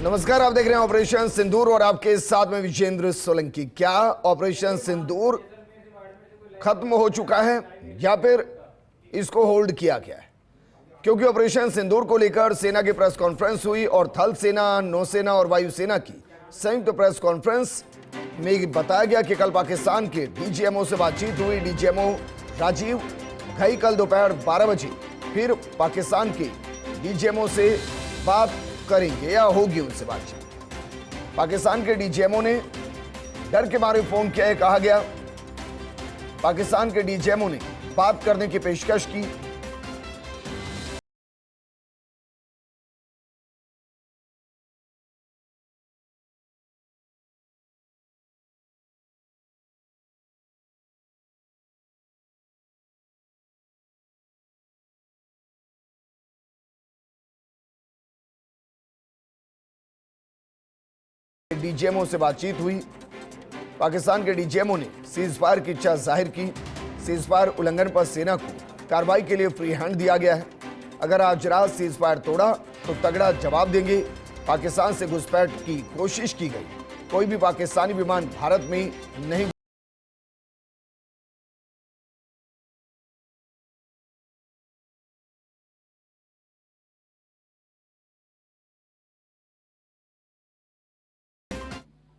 नमस्कार, आप देख रहे हैं ऑपरेशन सिंदूर और आपके साथ में विजेंद्र सोलंकी। क्या ऑपरेशन सिंदूर खत्म हो चुका है या फिर इसको होल्ड किया गया है? क्योंकि ऑपरेशन सिंदूर को लेकर सेना की प्रेस कॉन्फ्रेंस हुई और थल सेना, नौसेना और वायुसेना की संयुक्त प्रेस कॉन्फ्रेंस में बताया गया कि कल पाकिस्तान के डीजीएमओ से बातचीत हुई। डीजीएमओ राजीव घई कल दोपहर 12 बजे फिर पाकिस्तान के डीजीएमओ से बात करेंगे या होगी उनसे बातचीत। पाकिस्तान के डीजीएमओ ने डर के मारे फोन किया है, कहा गया। पाकिस्तान के डीजीएमओ ने बात करने की पेशकश की। डीजीएमओ से बातचीत हुई। पाकिस्तान के डीजीएमओ ने सीजफायर की इच्छा जाहिर की। सीजफायर उल्लंघन पर सेना को कार्रवाई के लिए फ्री हैंड दिया गया है। अगर आज रात सीजफायर तोड़ा तो तगड़ा जवाब देंगे। पाकिस्तान से घुसपैठ की कोशिश की गई, कोई भी पाकिस्तानी विमान भारत में नहीं।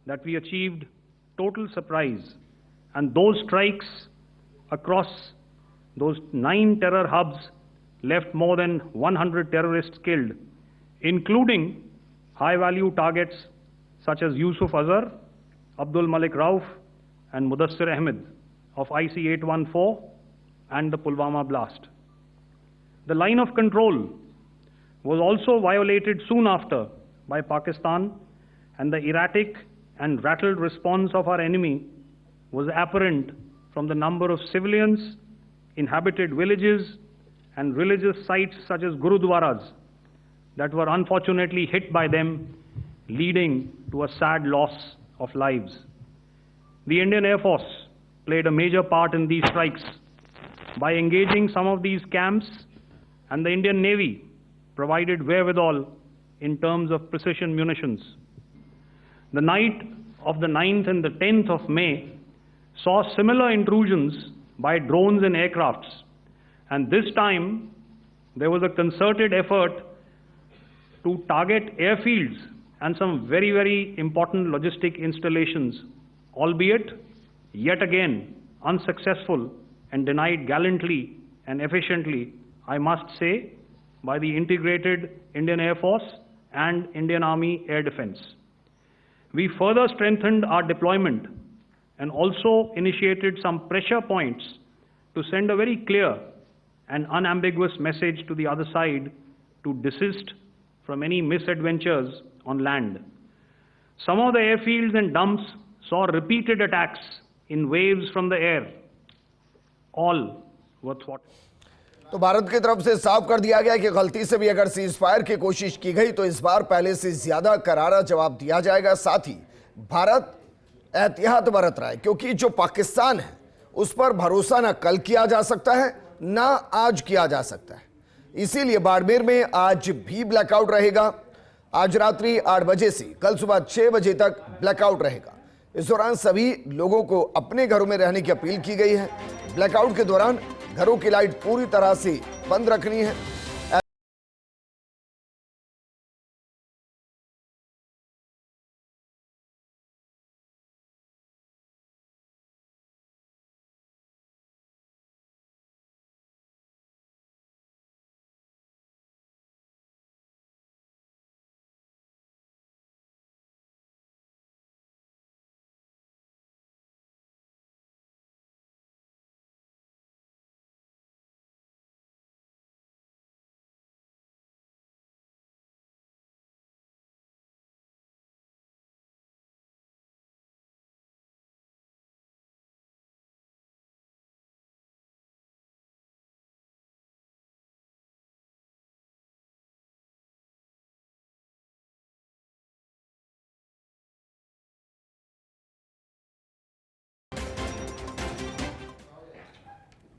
That we achieved total surprise, and those strikes across those 9 terror hubs left more than 100 terrorists killed, including high-value targets such as Yusuf Azhar, Abdul Malik Rauf, and Mudassir Ahmed of IC-814 and the Pulwama blast. The line of control was also violated soon after by Pakistan, and the erratic and rattled response of our enemy was apparent from the number of civilians, inhabited villages, and religious sites such as Gurudwaras that were unfortunately hit by them, leading to a sad loss of lives. The Indian Air Force played a major part in these strikes by engaging some of these camps, and the Indian Navy provided wherewithal in terms of precision munitions. The night of the 9th and the 10th of May saw similar intrusions by drones and aircrafts, and this time there was a concerted effort to target airfields and some very, very important logistic installations, albeit yet again unsuccessful and denied gallantly and efficiently, I must say, by the integrated Indian Air Force and Indian Army Air Defense. We further strengthened our deployment and also initiated some pressure points to send a very clear and unambiguous message to the other side to desist from any misadventures on land. Some of the airfields and dumps saw repeated attacks in waves from the air. All were thwarted. तो भारत की तरफ से साफ कर दिया गया कि गलती से भी अगर सीज फायर की कोशिश की गई तो इस बार पहले से ज्यादा करारा जवाब दिया जाएगा। साथ ही भारत एहतियात बरत रहा है, क्योंकि जो पाकिस्तान है उस पर भरोसा ना कल किया जा सकता है ना आज किया जा सकता है। इसीलिए बाड़मेर में आज भी ब्लैकआउट रहेगा। आज रात्रि 8 बजे से कल सुबह 6 बजे तक ब्लैकआउट रहेगा। इस दौरान सभी लोगों को अपने घरों में रहने की अपील की गई है। ब्लैकआउट के दौरान घरों की लाइट पूरी तरह से बंद रखनी है।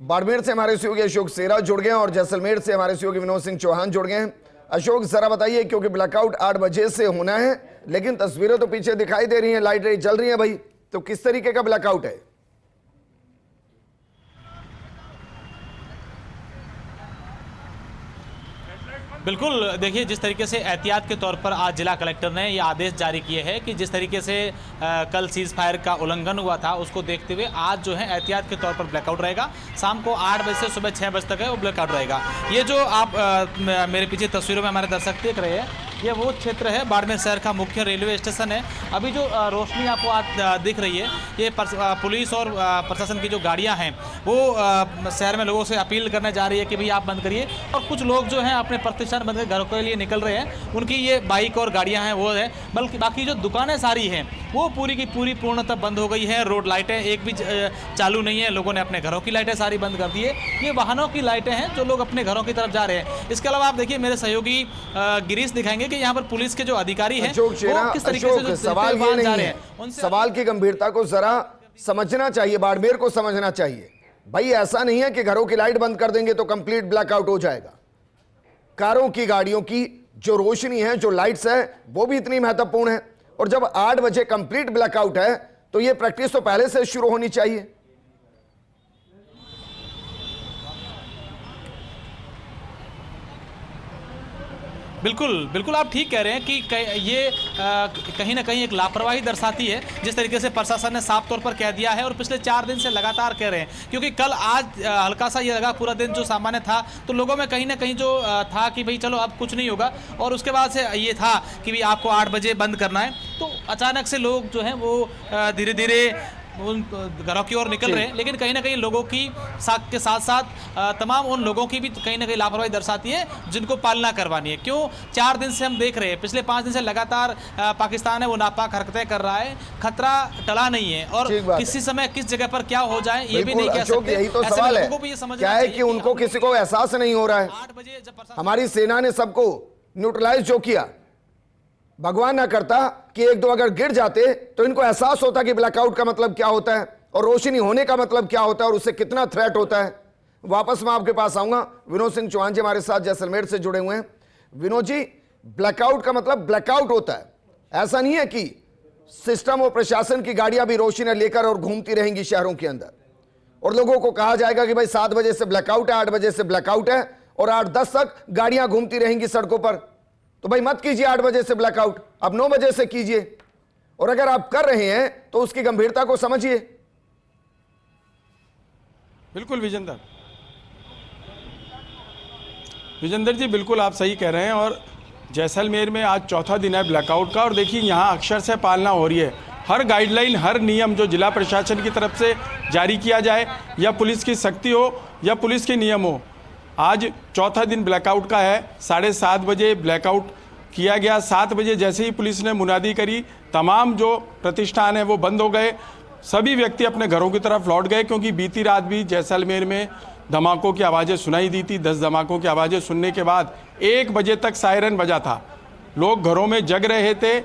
बाड़मेर से हमारे सहयोगी अशोक सेरा जुड़ गए हैं और जैसलमेर से हमारे सहयोगी विनोद सिंह चौहान जुड़ गए हैं। अशोक जरा बताइए, क्योंकि ब्लैकआउट 8 बजे से होना है, लेकिन तस्वीरें तो पीछे दिखाई दे रही हैं, लाइटें जल रही हैं भाई, तो किस तरीके का ब्लैकआउट है? बिल्कुल, देखिए जिस तरीके से एहतियात के तौर पर आज जिला कलेक्टर ने ये आदेश जारी किए हैं कि जिस तरीके से कल सीज फायर का उल्लंघन हुआ था उसको देखते हुए आज जो है एहतियात के तौर पर ब्लैकआउट रहेगा। शाम को 8 बजे से सुबह 6 बजे तक है वो ब्लैकआउट रहेगा। ये जो आप मेरे पीछे तस्वीरों में हमारे दर्शक देख रहे हैं, ये वो क्षेत्र है बाड़मेर शहर का मुख्य रेलवे स्टेशन है। अभी जो रोशनी आपको आज दिख रही है, ये पुलिस और प्रशासन की जो गाड़ियाँ हैं वो शहर में लोगों से अपील करने जा रही है कि भाई आप बंद करिए। और कुछ लोग जो हैं अपने प्रतिष्ठान बंद कर घरों के लिए निकल रहे हैं, उनकी ये बाइक और गाड़ियां हैं वो है, बल्कि बाकी जो दुकानें सारी हैं वो पूरी की पूरी पूर्णतः बंद हो गई है। रोड लाइटें एक भी चालू नहीं है, लोगों ने अपने घरों की लाइटें सारी बंद कर दी है। ये वाहनों की लाइटें हैं जो लोग अपने घरों की तरफ जा रहे हैं। इसके अलावा आप देखिए मेरे सहयोगी गिरीश दिखाएंगे कि यहाँ पर पुलिस के जो अधिकारी हैं वो किस तरीके से जो सवाल ये नहीं है, सवाल की गंभीरता को जरा समझना चाहिए, बाड़मेर को समझना चाहिए भाई। ऐसा नहीं है कि घरों की लाइट बंद कर देंगे तो कंप्लीट ब्लैकआउट हो जाएगा। कारों की, गाड़ियों की जो रोशनी है, जो लाइट्स है, वो भी इतनी महत्वपूर्ण है। और जब 8 बजे कंप्लीट ब्लैकआउट है तो ये प्रैक्टिस तो पहले से शुरू होनी चाहिए। बिल्कुल बिल्कुल आप ठीक कह रहे हैं कि ये कहीं ना कहीं एक लापरवाही दर्शाती है। जिस तरीके से प्रशासन ने साफ तौर पर कह दिया है और पिछले 4 दिन से लगातार कह रहे हैं, क्योंकि कल आज हल्का सा ये लगा, पूरा दिन जो सामान्य था तो लोगों में कहीं ना कहीं जो था कि भाई चलो अब कुछ नहीं होगा, और उसके बाद से ये था कि भाई आपको 8 बजे बंद करना है। तो अचानक से लोग जो हैं वो धीरे धीरे उन घरों की ओर निकल रहे हैं, लेकिन कहीं ना कहीं लोगों की साथ के साथ साथ तमाम उन लोगों की भी कहीं ना कहीं लापरवाही दर्शाती है जिनको पालना करवानी है। क्यों 4 दिन से हम देख रहे हैं, पिछले 5 दिन से लगातार पाकिस्तान है वो नापाक हरकतें कर रहा है, खतरा टला नहीं है और किसी समय किस जगह पर क्या हो जाए ये भी नहीं कह सकते। यही तो सवाल है, क्या है कि उनको किसी को एहसास नहीं हो रहा है। 8 बजे जब हमारी सेना ने सबको न्यूट्रलाइज जो किया, भगवान ना करता कि 1-2 अगर गिर जाते तो इनको एहसास होता कि ब्लैकआउट का मतलब क्या होता है और रोशनी होने का मतलब क्या होता है और उससे कितना थ्रेट होता है। वापस मैं आपके पास आऊंगा। विनोद सिंह चौहान जी हमारे साथ जैसलमेर से जुड़े हुए हैं। विनोद जी, ब्लैकआउट का मतलब ब्लैकआउट होता है, ऐसा नहीं है कि सिस्टम और प्रशासन की गाड़ियां भी रोशनी लेकर और घूमती रहेंगी शहरों के अंदर और लोगों को कहा जाएगा कि भाई 7 बजे से ब्लैकआउट है, 8 बजे से ब्लैकआउट है और 8-10 तक गाड़ियां घूमती रहेंगी सड़कों पर। तो भाई मत कीजिए 8 बजे से ब्लैकआउट, अब 9 बजे से कीजिए। और अगर आप कर रहे हैं तो उसकी गंभीरता को समझिए। बिल्कुल विजेंदर जी, बिल्कुल आप सही कह रहे हैं। और जैसलमेर में आज चौथा दिन है ब्लैकआउट का और देखिए यहाँ अक्षर से पालना हो रही है। हर गाइडलाइन, हर नियम जो जिला प्रशासन की तरफ से जारी किया जाए, या पुलिस की सख्ती हो या पुलिस के नियम हो, आज चौथा दिन ब्लैकआउट का है। 7:30 बजे ब्लैकआउट किया गया। 7 बजे जैसे ही पुलिस ने मुनादी करी, तमाम जो प्रतिष्ठान हैं वो बंद हो गए। सभी व्यक्ति अपने घरों की तरफ लौट गए, क्योंकि बीती रात भी जैसलमेर में धमाकों की आवाज़ें सुनाई दी थी। 10 धमाकों की आवाज़ें सुनने के बाद 1 बजे तक सायरन बजा था। लोग घरों में जग रहे थे,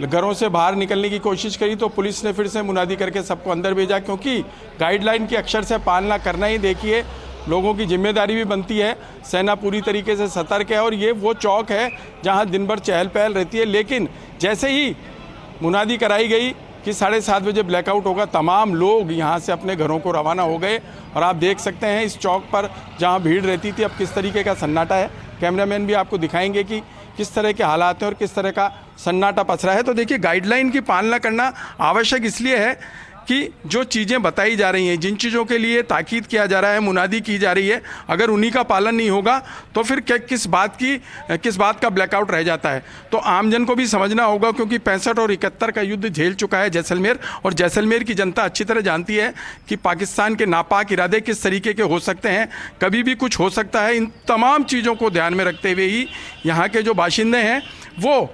घरों से बाहर निकलने की कोशिश करी तो पुलिस ने फिर से मुनादी करके सबको अंदर भेजा, क्योंकि गाइडलाइन की अक्षर से पालना करना ही देखिए लोगों की जिम्मेदारी भी बनती है। सेना पूरी तरीके से सतर्क है और ये वो चौक है जहां दिन भर चहल पहल रहती है। लेकिन जैसे ही मुनादी कराई गई कि 7:30 बजे ब्लैकआउट होगा, तमाम लोग यहां से अपने घरों को रवाना हो गए। और आप देख सकते हैं इस चौक पर जहां भीड़ रहती थी अब किस तरीके का सन्नाटा है। कैमरामैन भी आपको दिखाएंगे कि किस तरह के हालात हैं और किस तरह का सन्नाटा पसरा है। तो देखिए गाइडलाइन की पालना करना आवश्यक इसलिए है कि जो चीज़ें बताई जा रही हैं, जिन चीज़ों के लिए ताकीद किया जा रहा है, मुनादी की जा रही है, अगर उन्हीं का पालन नहीं होगा तो फिर किस बात का ब्लैकआउट रह जाता है। तो आमजन को भी समझना होगा, क्योंकि 65 और 71 का युद्ध झेल चुका है जैसलमेर, और जैसलमेर की जनता अच्छी तरह जानती है कि पाकिस्तान के नापाक इरादे किस तरीके के हो सकते हैं, कभी भी कुछ हो सकता है। इन तमाम चीज़ों को ध्यान में रखते हुए ही यहाँ के जो बाशिंदे हैं वो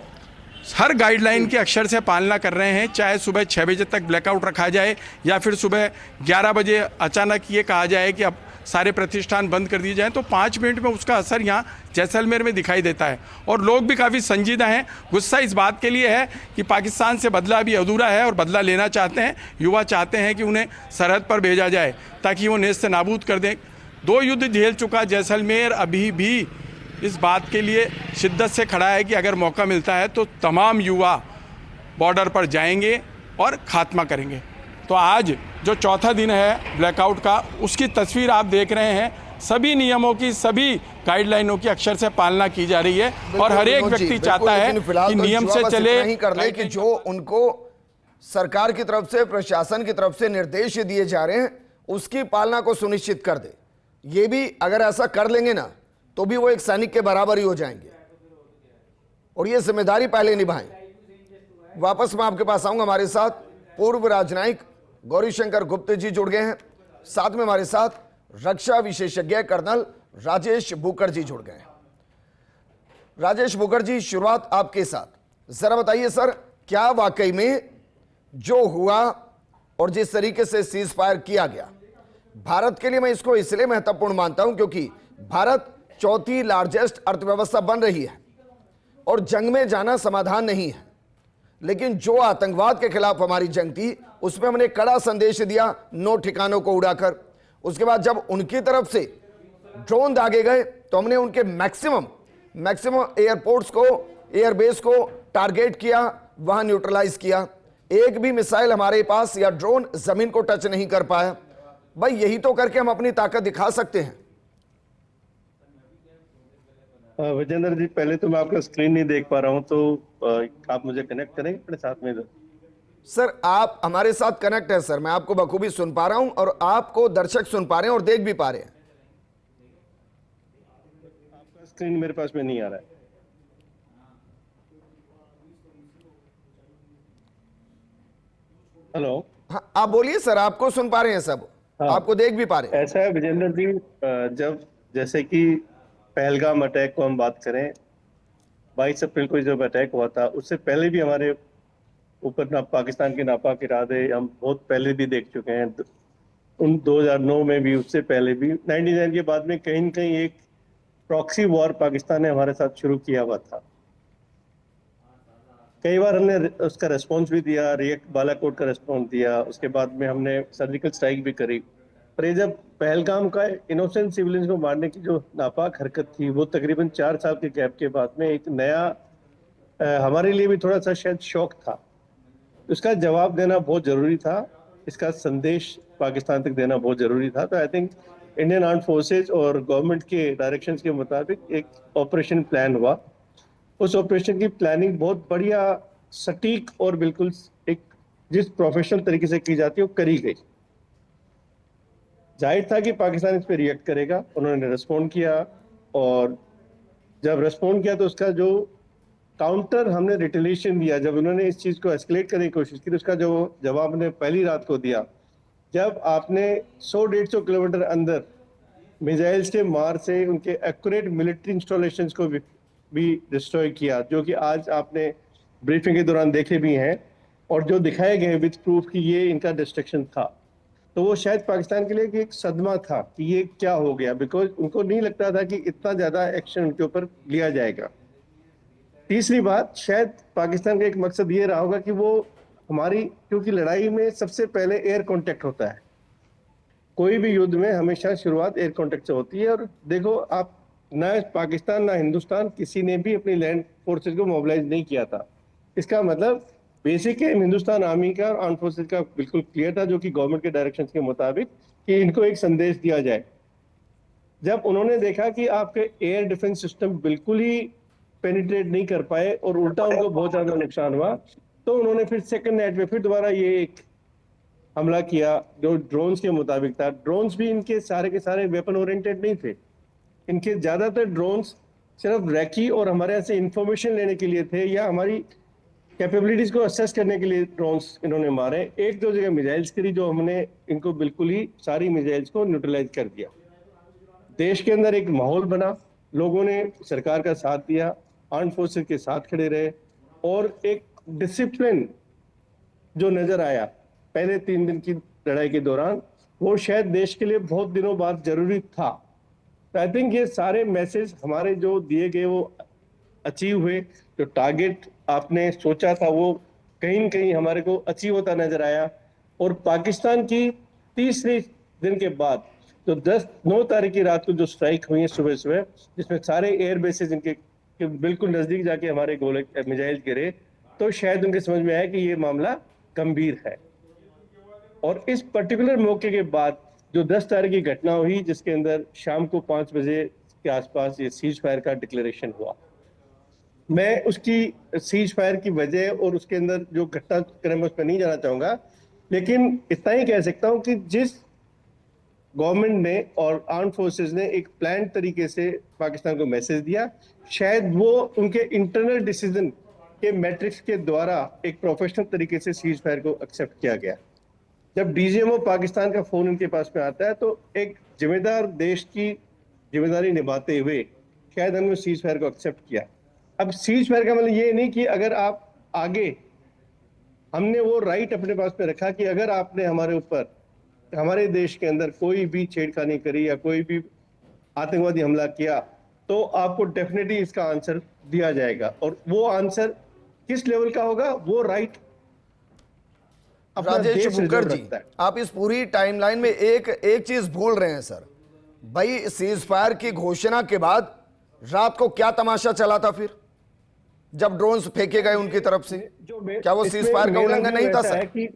हर गाइडलाइन के अक्षर से पालना कर रहे हैं। चाहे सुबह 6 बजे तक ब्लैकआउट रखा जाए या फिर सुबह 11 बजे अचानक ये कहा जाए कि अब सारे प्रतिष्ठान बंद कर दिए जाएं, तो 5 मिनट में उसका असर यहाँ जैसलमेर में दिखाई देता है। और लोग भी काफ़ी संजीदा हैं। गुस्सा इस बात के लिए है कि पाकिस्तान से बदला अभी अधूरा है और बदला लेना चाहते हैं। युवा चाहते हैं कि उन्हें सरहद पर भेजा जाए ताकि वो नेस्त नाबूद कर दें। 2 युद्ध झेल चुका जैसलमेर, अभी भी इस बात के लिए शिद्दत से खड़ा है कि अगर मौका मिलता है तो तमाम युवा बॉर्डर पर जाएंगे और खात्मा करेंगे। तो आज जो चौथा दिन है ब्लैकआउट का, उसकी तस्वीर आप देख रहे हैं। सभी नियमों की, सभी गाइडलाइनों की अक्षर से पालना की जा रही है और हर एक व्यक्ति चाहता है कि नियम से चले। नहीं कर ले कि जो उनको सरकार की तरफ से, प्रशासन की तरफ से निर्देश दिए जा रहे हैं उसकी पालना को सुनिश्चित कर दे। ये भी अगर ऐसा कर लेंगे ना तो भी वो एक सैनिक के बराबर ही हो जाएंगे और ये जिम्मेदारी पहले निभाएं। वापस मैं आपके पास आऊंगा। हमारे साथ पूर्व राजनयिक गौरीशंकर गुप्ता जी जुड़ गए हैं, साथ में हमारे साथ रक्षा विशेषज्ञ कर्नल राजेश बुकर जी जुड़ गए हैं। राजेश बुकर जी, शुरुआत आपके साथ। जरा बताइए सर, क्या वाकई में जो हुआ और जिस तरीके से सीज फायर किया गया, भारत के लिए मैं इसको इसलिए महत्वपूर्ण मानता हूं क्योंकि भारत चौथी लार्जेस्ट अर्थव्यवस्था बन रही है और जंग में जाना समाधान नहीं है, लेकिन जो आतंकवाद के खिलाफ हमारी जंग थी उसमें हमने कड़ा संदेश दिया, नो ठिकानों को उड़ाकर। उसके बाद जब उनकी तरफ से ड्रोन दागे गए तो हमने उनके मैक्सिमम एयरपोर्ट्स को, एयरबेस को टारगेट किया, वहां न्यूट्रलाइज किया। एक भी मिसाइल हमारे पास या ड्रोन जमीन को टच नहीं कर पाया। भाई यही तो करके हम अपनी ताकत दिखा सकते हैं। विजेंद्र जी, पहले तो मैं आपका स्क्रीन नहीं देख पा रहा हूं, तो आप मुझे कनेक्ट करेंगे अपने साथ में? सर आप हमारे साथ कनेक्ट है सर, मैं आपको बखूबी सुन पा रहा हूं और आपको दर्शक सुन पा रहे हैं और देख भी पा रहे हैं। आपका स्क्रीन मेरे पास में नहीं आ रहा है। हेलो, हाँ आप बोलिए सर, आपको सुन पा रहे हैं सब। हाँ, आपको देख भी पा रहे हैं। ऐसा है विजेंद्र जी, जब जैसे कि पहलगाम अटैक को हम बात करें, 22 अप्रैल को जब अटैक हुआ था, उससे पहले भी हमारे ऊपर पाकिस्तान के नापाक इरादे हम बहुत पहले भी देख चुके हैं। उन 2009 में भी, उससे पहले भी, 99 के बाद में कहीं न कहीं एक प्रॉक्सी वॉर पाकिस्तान ने हमारे साथ शुरू किया हुआ था। कई बार हमने उसका रेस्पॉन्स भी दिया, रिएक्ट बालाकोट का रेस्पॉन्स दिया, उसके बाद में हमने सर्जिकल स्ट्राइक भी करी। पर ये जब पहलगाम का इनोसेंट सिविलियंस को मारने की जो नापाक हरकत थी, वो तकरीबन 4 साल के गैप के बाद में एक नया, हमारे लिए भी थोड़ा सा शायद शौक था। उसका जवाब देना बहुत जरूरी था, इसका संदेश पाकिस्तान तक देना बहुत जरूरी था। तो I think Indian armed forces और गवर्नमेंट के डायरेक्शंस के मुताबिक एक ऑपरेशन प्लान हुआ। उस ऑपरेशन की प्लानिंग बहुत बढ़िया, सटीक और बिल्कुल एक जिस प्रोफेशनल तरीके से की जाती है वो करी गई। जाहिर था कि पाकिस्तान इस पर रिएक्ट करेगा। उन्होंने रिस्पॉन्ड किया और जब रिस्पॉन्ड किया तो उसका जो काउंटर हमने रिटेलिएशन दिया, जब उन्होंने इस चीज़ को एस्केलेट करने की कोशिश की तो उसका जो जवाब हमने पहली रात को दिया, जब आपने 100-150 किलोमीटर अंदर मिसाइल्स के मार से उनके एक्यूरेट मिलिट्री इंस्टॉलेशंस को भी डिस्ट्रॉय किया, जो कि आज आपने ब्रीफिंग के दौरान देखे भी हैं और जो दिखाए गए विद प्रूफ कि ये इनका डिस्ट्रक्शन था। तो वो शायद पाकिस्तान के लिए एक सदमा था कि ये क्या हो गया, बिकॉज उनको नहीं लगता था कि इतना ज़्यादा एक्शन उनके ऊपर लिया जाएगा। तीसरी बात, शायद पाकिस्तान का एक मकसद ये रहा होगा कि वो हमारी, क्योंकि लड़ाई में सबसे पहले एयर कांटेक्ट होता है, कोई भी युद्ध में हमेशा शुरुआत एयर कांटेक्ट से होती है। और देखो आप, ना पाकिस्तान ना हिंदुस्तान किसी ने भी अपनी लैंड फोर्सेज को मोबिलाइज नहीं किया था। इसका मतलब बेसिक एम हिंदुस्तान आर्मी का और आर्म फोर्सेज का बिल्कुल क्लियर था, जो कि गवर्नमेंट के डायरेक्शन के मुताबिक, कि इनको एक संदेश दिया जाए। जब उन्होंने देखा कि आपके एयर डिफेंस सिस्टम बिल्कुल ही पेनिट्रेट नहीं कर पाए और उल्टा उनको बहुत ज्यादा नुकसान हुआ, तो उन्होंने फिर सेकंड नाइट में फिर दोबारा ये एक हमला किया जो ड्रोन्स के मुताबिक था। ड्रोन्स भी इनके सारे के सारे वेपन ओरिएंटेड नहीं थे, इनके ज्यादातर ड्रोन्स सिर्फ रैकी और हमारे यहाँ से इंफॉर्मेशन लेने के लिए थे या हमारी कैपेबिलिटीज को असेस करने के लिए ड्रोन्स इन्होंने मारे। 1-2 जगह मिसाइल्स करी जो हमने इनको बिल्कुल ही सारी मिसाइल्स को न्यूट्रलाइज कर दिया। देश के अंदर एक माहौल बना, लोगों ने सरकार का साथ दिया, आर्म फोर्सेस के साथ खड़े रहे और एक डिसिप्लिन जो नजर आया पहले 3 दिन की लड़ाई के दौरान, वो शायद देश के लिए बहुत दिनों बाद जरूरी था। आई थिंक ये सारे मैसेज हमारे जो दिए गए वो अचीव हुए। जो टारगेट आपने सोचा था वो कहीं न कहीं हमारे को अचीव होता नजर आया। और पाकिस्तान की तीसरे दिन के बाद तो 9 तारीख की रात को जो स्ट्राइक हुई है सुबह सुबह, जिसमें सारे एयर बेसिस इनके के बिल्कुल नजदीक जाके हमारे गोले मिसाइल गिरे, तो शायद उनके समझ में आया कि ये मामला गंभीर है। और इस पर्टिकुलर मौके के बाद जो 10 तारीख की घटना हुई, जिसके अंदर शाम को 5 बजे के आसपास ये सीज फायर का डिक्लेरेशन हुआ, मैं उसकी सीज फायर की वजह और उसके अंदर जो घटनाक्रम उस पर नहीं जाना चाहूंगा, लेकिन इतना ही कह सकता हूं कि जिस गवर्नमेंट ने और आर्म फोर्सेस ने एक प्लान तरीके से पाकिस्तान को मैसेज दिया, शायद वो उनके इंटरनल डिसीजन के मैट्रिक्स के द्वारा एक प्रोफेशनल तरीके से सीज फायर को एक्सेप्ट किया गया। जब डीजीएमओ पाकिस्तान का फोन उनके पास में आता है, तो एक जिम्मेदार देश की जिम्मेदारी निभाते हुए शायद हमने सीज फायर को एक्सेप्ट किया। अब सीज फायर का मतलब ये नहीं कि अगर आप आगे, हमने वो राइट अपने पास में रखा कि अगर आपने हमारे ऊपर, हमारे देश के अंदर कोई भी छेड़खानी करी या कोई भी आतंकवादी हमला किया, तो आपको डेफिनेटली इसका आंसर दिया जाएगा। और वो आंसर किस लेवल का होगा, वो राइट अपना राजेश देश मुखर्जी, रिजर्व रखता है। आप इस पूरी टाइमलाइन में एक चीज भूल रहे हैं सर। भाई सीज फायर की घोषणा के बाद रात को क्या तमाशा चला था फिर, जब ड्रोन्स फेंके गए उनकी तरफ से? क्या वो सीज फायर का उल्लंघन नहीं था सर? कि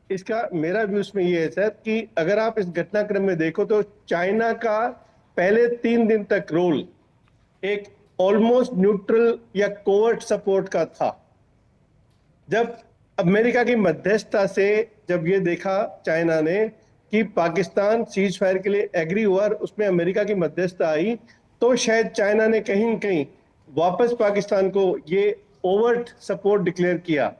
इसका मेरा व्यू इसमें ये है सर कि अगर आप इस घटनाक्रम में देखो तो चाइना का पहले 3 दिन तक रोल एक ऑलमोस्ट न्यूट्रल या कोवर्ट सपोर्ट का था। जब अमेरिका की मध्यस्थता से जब ये देखा चाइना ने कि पाकिस्तान सीज फायर के लिए एग्री हुआ, उसमें अमेरिका की मध्यस्थता आई, तो शायद चाइना ने कहीं न कहीं वापस पाकिस्तान को ये ओवर्ट सपोर्ट डिक्लेयर किया।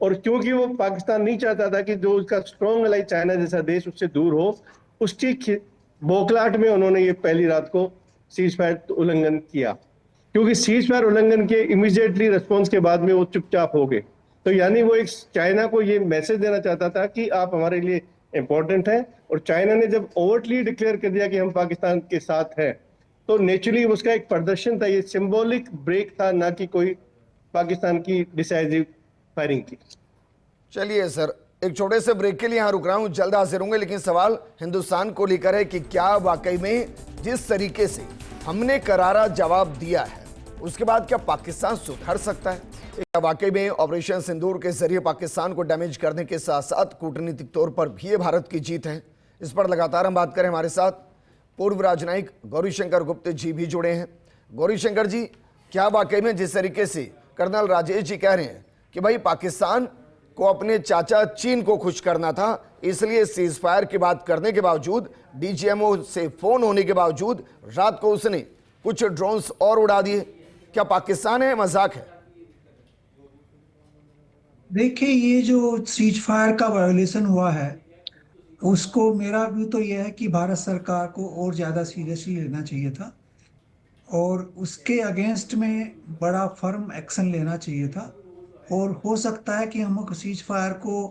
और क्योंकि वो पाकिस्तान नहीं चाहता था कि जो उसका स्ट्रॉन्ग अलाई चाइना जैसा देश उससे दूर हो, उसकी बौखलाहट में उन्होंने ये पहली रात को सीज फायर उल्लंघन किया। क्योंकि सीज फायर उल्लंघन के इमीडिएटली रिस्पॉन्स के बाद में वो चुपचाप हो गए। तो यानी वो एक चाइना को ये मैसेज देना चाहता था कि आप हमारे लिए इंपॉर्टेंट हैं। और चाइना ने जब ओवरटली डिक्लेयर कर दिया कि हम पाकिस्तान के साथ हैं, तो नेचुरली उसका एक प्रदर्शन था, ये सिंबॉलिक ब्रेक था, ना कि कोई पाकिस्तान की डिसाइसिव फायरिंग की। चलिए सर, एक छोटे से ब्रेक के लिए यहां रुक रहा हूं, जल्द हाजिर होंगे। लेकिन सवाल हिंदुस्तान को लेकर है कि क्या वाकई में जिस तरीके से हमने करारा जवाब दिया है, उसके बाद क्या पाकिस्तान सुधर सकता है? क्या वाकई में ऑपरेशन सिंदूर के जरिए पाकिस्तान को डैमेज करने के साथ साथ कूटनीतिक तौर पर भी ये भारत की जीत है? इस पर लगातार हम बात करें। हमारे साथ पूर्व राजनयिक गौरीशंकर गुप्त जी भी जुड़े हैं। गौरीशंकर जी, क्या वाकई में जिस तरीके से कर्नल राजेश जी कह रहे हैं कि भाई पाकिस्तान को अपने चाचा चीन को खुश करना था, इसलिए सीज फायर की बात करने के बावजूद, डीजीएमओ से फोन होने के बावजूद रात को उसने कुछ ड्रोन्स और उड़ा दिए? क्या पाकिस्तान है, मजाक है? देखिए, ये जो सीज फायर का वायोलेशन हुआ है, उसको मेरा व्यू तो यह है कि भारत सरकार को और ज़्यादा सीरियसली लेना चाहिए था और उसके अगेंस्ट में बड़ा फर्म एक्शन लेना चाहिए था। और हो सकता है कि हमको सीज फायर को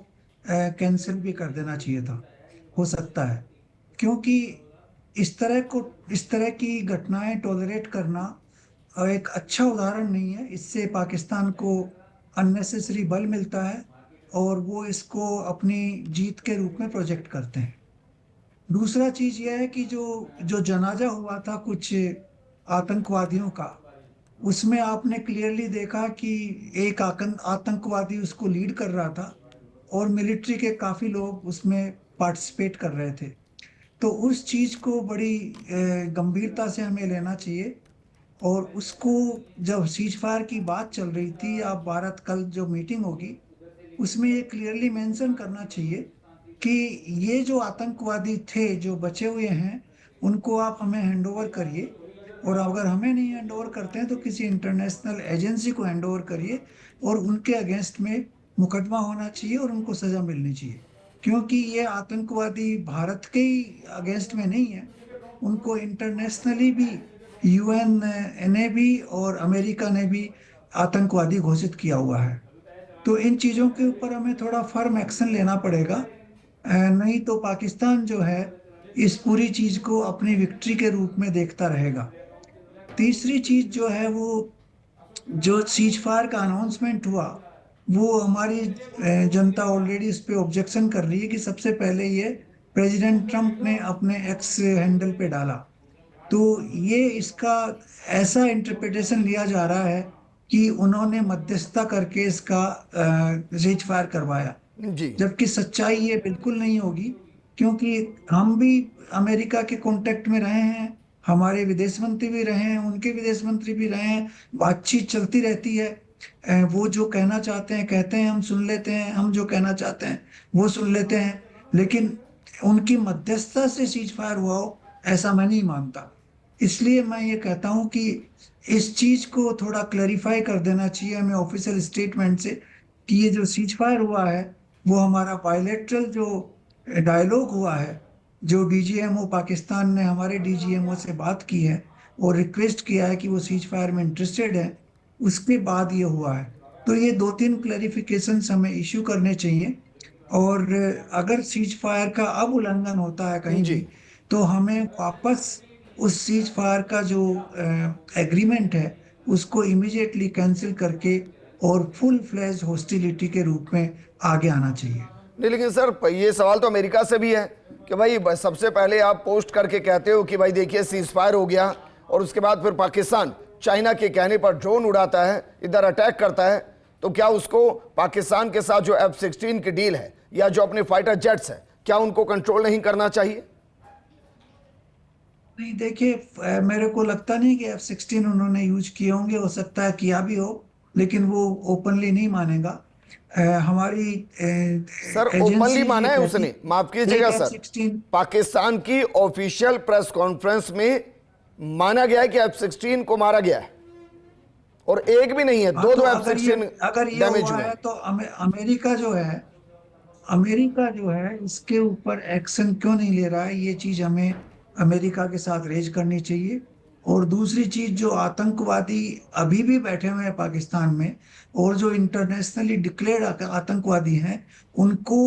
कैंसिल भी कर देना चाहिए था, हो सकता है, क्योंकि इस तरह की घटनाएं टॉलरेट करना एक अच्छा उदाहरण नहीं है। इससे पाकिस्तान को अननेसेसरी बल मिलता है और वो इसको अपनी जीत के रूप में प्रोजेक्ट करते हैं। दूसरा चीज़ यह है कि जो जनाजा हुआ था कुछ आतंकवादियों का, उसमें आपने क्लियरली देखा कि एक आतंकवादी उसको लीड कर रहा था और मिलिट्री के काफ़ी लोग उसमें पार्टिसिपेट कर रहे थे। तो उस चीज़ को बड़ी गंभीरता से हमें लेना चाहिए। और उसको जब सीज फायर की बात चल रही थी, या भारत कल जो मीटिंग होगी उसमें ये क्लियरली मेंशन करना चाहिए कि ये जो आतंकवादी थे जो बचे हुए हैं, उनको आप हमें हैंडओवर करिए, और अगर हमें नहीं हैंडओवर करते हैं तो किसी इंटरनेशनल एजेंसी को हैंडओवर करिए और उनके अगेंस्ट में मुकदमा होना चाहिए और उनको सज़ा मिलनी चाहिए। क्योंकि ये आतंकवादी भारत के ही अगेंस्ट में नहीं है, उनको इंटरनेशनली भी यूएन ने भी और अमेरिका ने भी आतंकवादी घोषित किया हुआ है। तो इन चीज़ों के ऊपर हमें थोड़ा फर्म एक्शन लेना पड़ेगा, नहीं तो पाकिस्तान जो है इस पूरी चीज़ को अपनी विक्ट्री के रूप में देखता रहेगा। तीसरी चीज़ जो है, वो जो सीज फायर का अनाउंसमेंट हुआ, वो हमारी जनता ऑलरेडी इस पे ऑब्जेक्शन कर रही है कि सबसे पहले ये प्रेसिडेंट ट्रंप ने अपने एक्स हैंडल पे डाला। तो ये इसका ऐसा इंटरप्रिटेशन लिया जा रहा है कि उन्होंने मध्यस्थता करके इसका सीज फायर करवाया, जी जबकि सच्चाई ये बिल्कुल नहीं होगी, क्योंकि हम भी अमेरिका के कांटेक्ट में रहे हैं, हमारे विदेश मंत्री भी रहे हैं, उनके विदेश मंत्री भी रहे हैं, बातचीत चलती रहती है। वो जो कहना चाहते हैं कहते हैं, हम सुन लेते हैं, हम जो कहना चाहते हैं वो सुन लेते हैं, लेकिन उनकी मध्यस्थता से सीज फायर हुआ हो ऐसा मैं नहीं मानता। इसलिए मैं ये कहता हूं कि इस चीज को थोड़ा क्लैरिफाई कर देना चाहिए हमें ऑफिशियल स्टेटमेंट से कि ये जो सीज फायर हुआ है वो हमारा बायलैटरल जो डायलॉग हुआ है, जो डीजीएमओ पाकिस्तान ने हमारे डीजीएमओ से बात की है और रिक्वेस्ट किया है कि वो सीज फायर में इंटरेस्टेड है, उसके बाद ये हुआ है। तो ये 2-3 क्लैरिफिकेशन हमें इश्यू करने चाहिए, और अगर सीज फायर का अब उल्लंघन होता है कहीं जी। भी, तो हमें वापस उस सीज फायर का जो एग्रीमेंट है उसको इमीडिएटली कैंसिल करके और फुल फ्लैज हॉस्टिलिटी के रूप में आगे आना चाहिए। नहीं, लेकिन सर ये सवाल तो अमेरिका से भी है कि भाई सबसे पहले आप पोस्ट करके कहते हो कि भाई देखिए सीज फायर हो गया, और उसके बाद फिर पाकिस्तान चाइना के कहने पर ड्रोन उड़ाता है, इधर अटैक करता है, तो क्या उसको पाकिस्तान के साथ जो F-16 की डील है या जो अपने फाइटर जेट्स है, क्या उनको कंट्रोल नहीं करना चाहिए? नहीं, देखिए मेरे को लगता नहीं कि F-16 उन्होंने यूज किए होंगे, हो सकता है किया भी हो, लेकिन वो ओपनली नहीं मानेगा। हमारी सर ओपनली माना है उसने, माफ कीजिएगा सर, F-16 पाकिस्तान की ऑफिशियल प्रेस कॉन्फ्रेंस में माना गया है कि F-16 को मारा गया है, और एक भी नहीं है, दो तो F-16 अगर ये डैमेज हुआ हुए। है तो अमेरिका जो है इसके ऊपर एक्शन क्यों नहीं ले रहा है, ये चीज हमें अमेरिका के साथ रेज करनी चाहिए। और दूसरी चीज, जो आतंकवादी अभी भी बैठे हुए हैं पाकिस्तान में और जो इंटरनेशनली डिक्लेयर्ड आतंकवादी हैं, उनको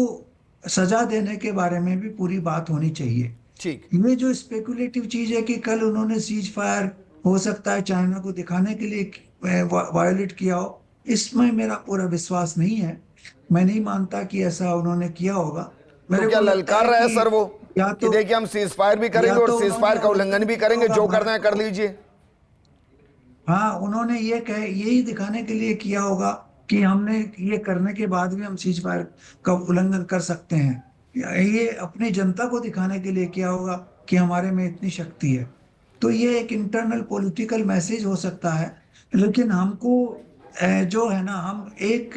सजा देने के बारे में भी पूरी बात होनी चाहिए। ठीक, ये जो स्पेकुलेटिव चीज है कि कल उन्होंने सीज फायर हो सकता है चाइना को दिखाने के लिए वायोलेट किया हो, इसमें मेरा पूरा विश्वास नहीं है। मैं नहीं मानता कि ऐसा उन्होंने किया होगा। तो क्या ललकार रहा है सर वो या कि तो देखिए हम सीज फायर भी करेंगे और सीज फायर का उल्लंघन भी करेंगे, जो करना है कर लीजिए। हाँ, उन्होंने यही दिखाने के लिए किया होगा कि हमने ये करने के बाद भी हम सीज फायर का उल्लंघन कर सकते हैं। ये अपनी जनता को दिखाने के लिए किया होगा कि हमारे में इतनी शक्ति है। तो ये एक इंटरनल पॉलिटिकल मैसेज हो सकता है, लेकिन हमको जो है ना, हम एक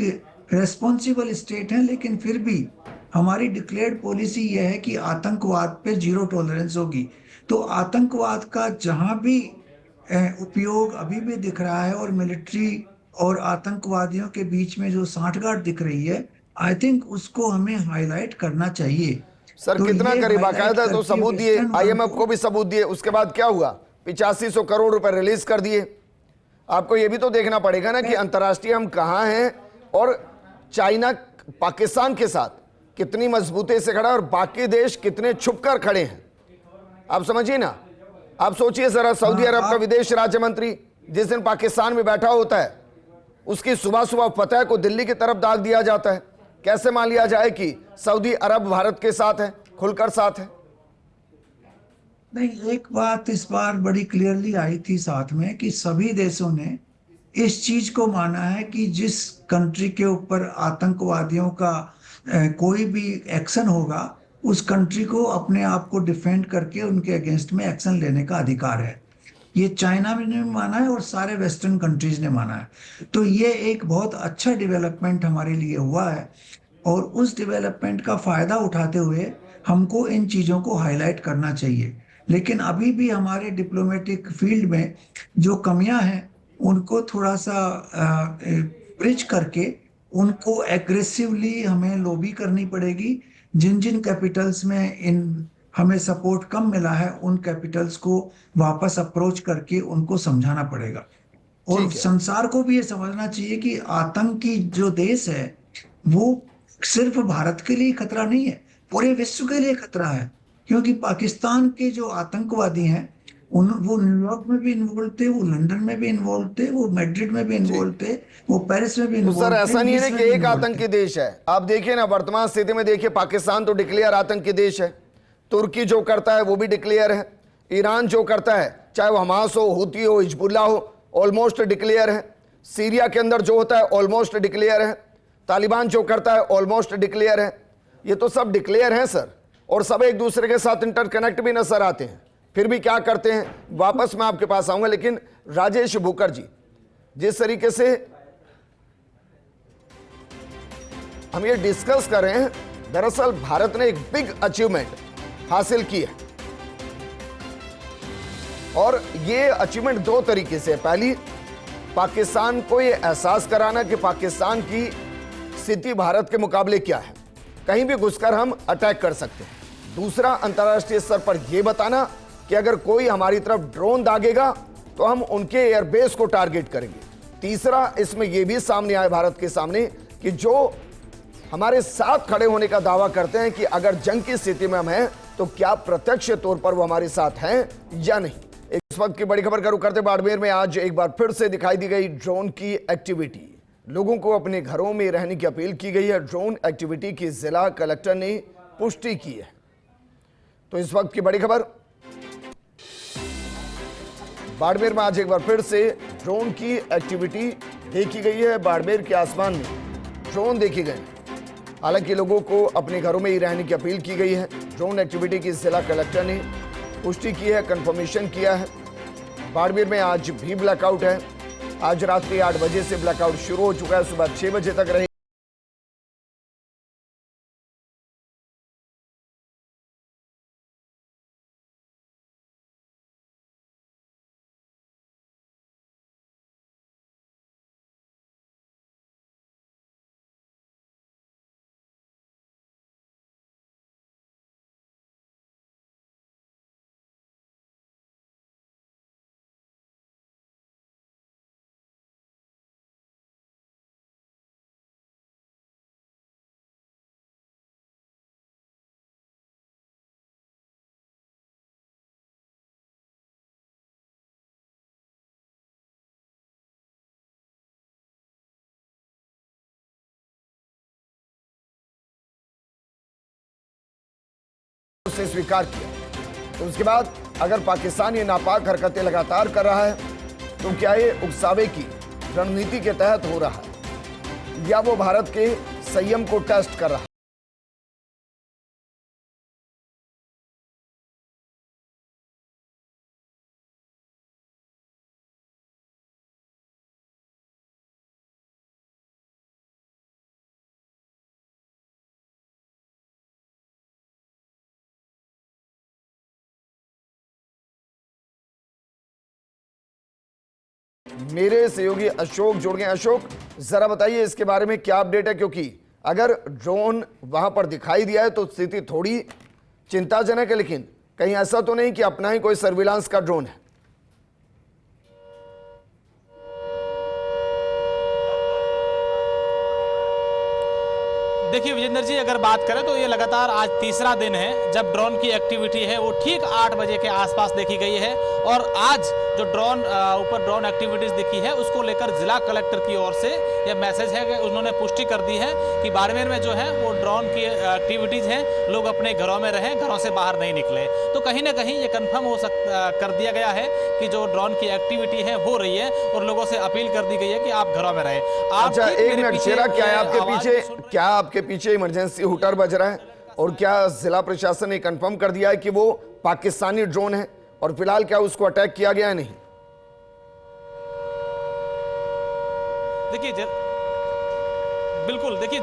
रेस्पॉन्सिबल स्टेट हैं, लेकिन फिर भी हमारी डिक्लेयर्ड पॉलिसी यह है कि आतंकवाद पे 0 टॉलरेंस होगी। तो आतंकवाद का जहां भी उपयोग अभी भी दिख रहा है, और मिलिट्री और आतंकवादियों के बीच में जो सांठगांठ दिख रही है, आई थिंक उसको हमें हाईलाइट करना चाहिए। सर तो कितना ये करीब highlight बाकायदा तो करके सबूत दिए, Western IMF world को भी सबूत दिए, उसके बाद क्या हुआ? 8500 करोड़ रुपए रिलीज कर दिए। आपको ये भी तो देखना पड़ेगा ना कि अंतर्राष्ट्रीय हम कहाँ हैं, और चाइना पाकिस्तान के साथ कितनी मजबूती से खड़ा है और बाकी देश कितने छुपकर खड़े हैं। आप समझिए ना, आप सोचिए जरा, सऊदी अरब का विदेश राज्य मंत्री जिस दिन पाकिस्तान में बैठा होता है, उसकी सुबह सुबह फतह को दिल्ली की तरफ दाग दिया जाता है। कैसे मान लिया जाए कि सऊदी अरब भारत के साथ है, खुलकर साथ है? नहीं, एक बात इस बार बड़ी क्लियरली आई थी साथ में कि सभी देशों ने इस चीज को माना है कि जिस कंट्री के ऊपर आतंकवादियों का कोई भी एक्शन होगा, उस कंट्री को अपने आप को डिफेंड करके उनके अगेंस्ट में एक्शन लेने का अधिकार है। ये चाइना ने भी माना है और सारे वेस्टर्न कंट्रीज ने माना है। तो ये एक बहुत अच्छा डेवलपमेंट हमारे लिए हुआ है, और उस डेवलपमेंट का फायदा उठाते हुए हमको इन चीजों को हाईलाइट करना चाहिए। लेकिन अभी भी हमारे डिप्लोमेटिक फील्ड में जो कमियां हैं, उनको थोड़ा सा ब्रिज करके उनको एग्रेसिवली हमें लॉबी करनी पड़ेगी। जिन जिन कैपिटल्स में हमें सपोर्ट कम मिला है, उन कैपिटल्स को वापस अप्रोच करके उनको समझाना पड़ेगा। और संसार को भी ये समझना चाहिए कि आतंकी जो देश है वो सिर्फ भारत के लिए खतरा नहीं है, पूरे विश्व के लिए खतरा है। क्योंकि पाकिस्तान के जो आतंकवादी हैं, वो न्यूयॉर्क में भी इन्वॉल्व थे, वो लंदन में भी इन्वॉल्व थे, वो मैड्रिड में भी इन्वॉल्व थे, वो पेरिस में भी तो इन्वॉल्व सर थे। ऐसा नहीं है इसमें कि भी एक involved आतंकी थे। देश है। आप देखिए ना, वर्तमान स्थिति में देखिए, पाकिस्तान तो डिक्लेयर आतंकी देश है, तुर्की जो करता है वो भी डिक्लेयर है, ईरान जो करता है चाहे वो हमास हो, हुती हो, हिजबुल्ला हो, ऑलमोस्ट डिक्लेयर है। सीरिया के अंदर जो होता है ऑलमोस्ट डिक्लेयर है। तालिबान जो करता है ऑलमोस्ट डिक्लेयर है। ये तो सब डिक्लेयर हैं सर, और सब एक दूसरे के साथ इंटरकनेक्ट भी नजर आते हैं। फिर भी क्या करते हैं, वापस मैं आपके पास आऊंगा, लेकिन राजेश भूकर जी, जिस तरीके से हम ये डिस्कस कर रहे हैं, दरअसल भारत ने एक बिग अचीवमेंट हासिल की है, और ये अचीवमेंट दो तरीके से है। पहली, पाकिस्तान को ये एहसास कराना कि पाकिस्तान की स्थिति भारत के मुकाबले क्या है, कहीं भी घुसकर हम अटैक कर सकते हैं। दूसरा, अंतर्राष्ट्रीय स्तर पर यह बताना कि अगर कोई हमारी तरफ ड्रोन दागेगा तो हम उनके एयरबेस को टारगेट करेंगे। तीसरा, इसमें यह भी सामने आया भारत के सामने कि जो हमारे साथ खड़े होने का दावा करते हैं कि अगर जंग की स्थिति में हम हैं तो क्या प्रत्यक्ष तौर पर वो हमारे साथ हैं या नहीं। इस वक्त की बड़ी खबर का रुख करते बाड़मेर में आज एक बार फिर से दिखाई दी गई ड्रोन की एक्टिविटी। लोगों को अपने घरों में रहने की अपील की गई है। ड्रोन एक्टिविटी की जिला कलेक्टर ने पुष्टि की है। तो इस वक्त की बड़ी खबर, बाड़मेर में आज एक बार फिर से ड्रोन की एक्टिविटी देखी गई है। बाड़मेर के आसमान में ड्रोन देखे गए। हालांकि लोगों को अपने घरों में ही रहने की अपील की गई है। ड्रोन एक्टिविटी की जिला कलेक्टर ने पुष्टि की है, कंफर्मेशन किया है। बाड़मेर में आज भी ब्लैकआउट है। आज रात्रि 8 बजे से ब्लैकआउट शुरू हो चुका है, सुबह 6 बजे तक रहे। से स्वीकार किया। तो उसके बाद अगर पाकिस्तान ये नापाक हरकतें लगातार कर रहा है तो क्या ये उकसावे की रणनीति के तहत हो रहा है या वो भारत के संयम को टेस्ट कर रहा है। मेरे सहयोगी अशोक जुड़ गए। अशोक, जरा बताइए इसके बारे में क्या अपडेट है, क्योंकि अगर ड्रोन वहां पर दिखाई दिया है तो स्थिति थोड़ी चिंताजनक है, लेकिन कहीं ऐसा तो नहीं कि अपना ही कोई सर्विलांस का ड्रोन है। देखिए विजेंद्र जी, अगर बात करें तो ये लगातार आज तीसरा दिन है जब ड्रोन की एक्टिविटी है वो ठीक 8 बजे के आसपास देखी गई है। और आज जो ऊपर ड्रोन एक्टिविटीज दिखी है उसको लेकर जिला कलेक्टर की ओर से यह मैसेज है कि उन्होंने पुष्टि कर दी है कि बाड़मेर में जो है वो ड्रोन की एक्टिविटीज हैं, लोग अपने घरों में रहें, घरों से बाहर नहीं निकले। तो कहीं ना कहीं ये कंफर्म कर दिया गया है कि जो ड्रोन की एक्टिविटी है हो रही है और लोगों से अपील कर दी गई है कि आप घरों में रहें। अच्छा, एक मिनट शेरा, क्या आपके पीछे इमरजेंसी हुटर बज रहा है? और क्या जिला प्रशासन ने कंफर्म कर दिया है कि वो पाकिस्तानी ड्रोन है और फिलहाल क्या उसको अटैक किया गया है? नहीं, देखिए बिल्कुल, देखिए